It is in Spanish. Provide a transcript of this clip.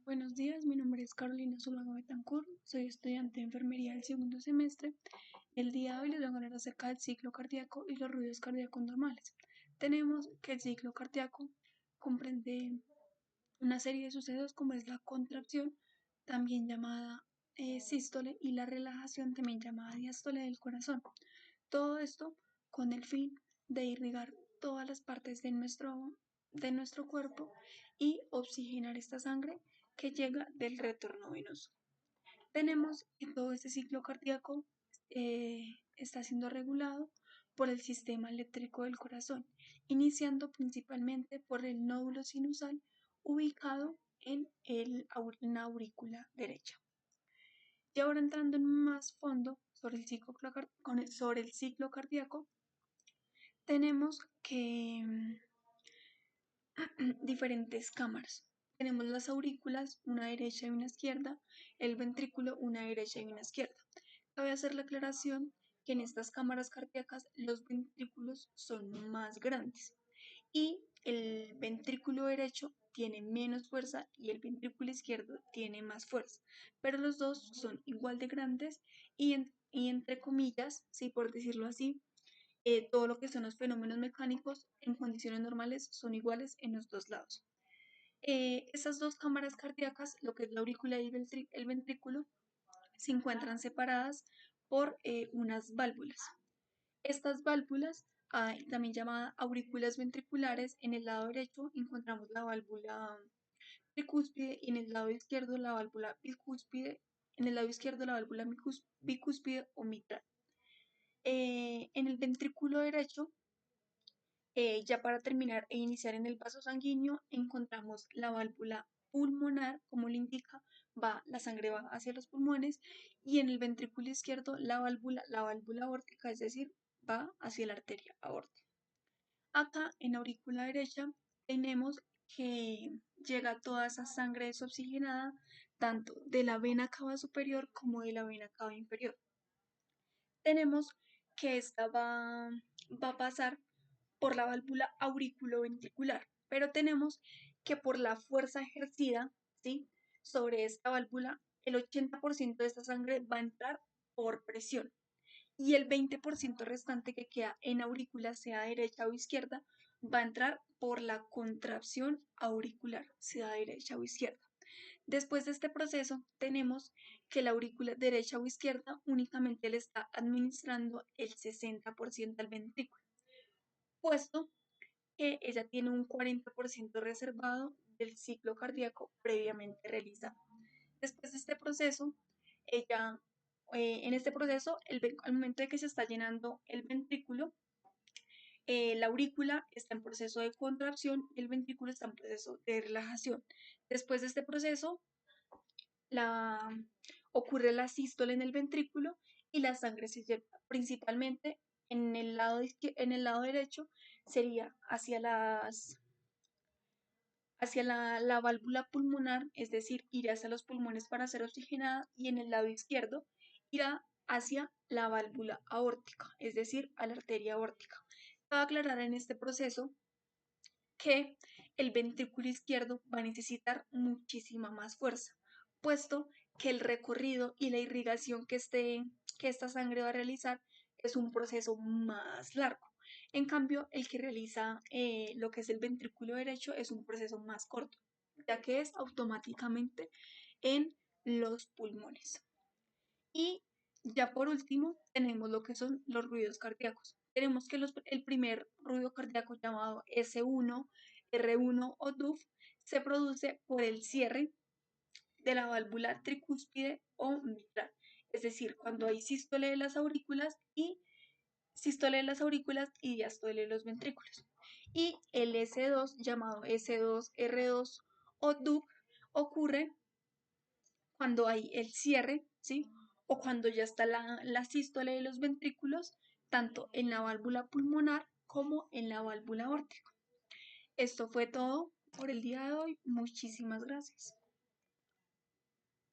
Buenos días, mi nombre es Carolina Zuluaga Betancourt, soy estudiante de enfermería del segundo semestre. El día de hoy les voy a hablar acerca del ciclo cardíaco y los ruidos cardíacos normales. Tenemos que el ciclo cardíaco comprende una serie de sucesos como es la contracción, también llamada sístole, y la relajación, también llamada diástole del corazón. Todo esto con el fin de irrigar todas las partes de nuestro cuerpo y oxigenar esta sangre que llega del retorno venoso. Tenemos que todo este ciclo cardíaco eh, está siendo regulado por el sistema eléctrico del corazón, iniciando principalmente por el nódulo sinusal ubicado en la aurícula derecha. Y ahora entrando en más fondo sobre el ciclo cardíaco, tenemos que diferentes cámaras. Tenemos las aurículas, una derecha y una izquierda, el ventrículo, una derecha y una izquierda. Cabe hacer la aclaración que en estas cámaras cardíacas los ventrículos son más grandes y el ventrículo derecho tiene menos fuerza y el ventrículo izquierdo tiene más fuerza, pero los dos son igual de grandes y entre comillas, sí, por decirlo así, todo lo que son los fenómenos mecánicos en condiciones normales son iguales en los dos lados. Estas dos cámaras cardíacas, lo que es la aurícula y el ventrículo, se encuentran separadas por unas válvulas. Estas válvulas, también llamadas aurículas ventriculares, en el lado derecho encontramos la válvula tricúspide y en el lado izquierdo la válvula bicúspide, en el lado izquierdo la válvula bicúspide o mitral. En el ventrículo derecho, ya para terminar e iniciar en el vaso sanguíneo, encontramos la válvula pulmonar, como le indica, la sangre va hacia los pulmones, y en el ventrículo izquierdo la válvula aórtica, es decir, va hacia la arteria aórtica. Acá en la aurícula derecha tenemos que llega toda esa sangre desoxigenada, tanto de la vena cava superior como de la vena cava inferior. Tenemos que esta va a pasar por la válvula auriculoventricular, pero tenemos que por la fuerza ejercida, ¿sí?, sobre esta válvula, el 80% de esta sangre va a entrar por presión y el 20% restante que queda en aurícula, sea derecha o izquierda, va a entrar por la contracción auricular, sea derecha o izquierda. Después de este proceso, tenemos que la aurícula derecha o izquierda únicamente le está administrando el 60% al ventrículo, puesto que ella tiene un 40% reservado del ciclo cardíaco previamente realizado. Después de este proceso, en este proceso, al momento de que se está llenando el ventrículo, la aurícula está en proceso de contracción y el ventrículo está en proceso de relajación. Después de este proceso, la, ocurre la sístole en el ventrículo y la sangre se lleva principalmente en el lado derecho, sería hacia la válvula pulmonar, es decir, irá hacia los pulmones para ser oxigenada, y en el lado izquierdo irá hacia la válvula aórtica, es decir, a la arteria aórtica. Cabe aclarar en este proceso que el ventrículo izquierdo va a necesitar muchísima más fuerza, puesto que el recorrido y la irrigación que esta sangre va a realizar es un proceso más largo. En cambio, el que realiza lo que es el ventrículo derecho es un proceso más corto, ya que es automáticamente en los pulmones. Y ya por último, tenemos lo que son los ruidos cardíacos. Tenemos que el primer ruido cardíaco, llamado S1, R1 o DUF, se produce por el cierre de la válvula tricúspide o mitral, es decir, cuando hay sístole de las aurículas y diástole de los ventrículos. Y el S2, llamado S2, R2 o DUF, ocurre cuando hay el cierre, ¿sí?, o cuando ya está la sístole de los ventrículos, tanto en la válvula pulmonar como en la válvula aórtica. Esto fue todo por el día de hoy. Muchísimas gracias.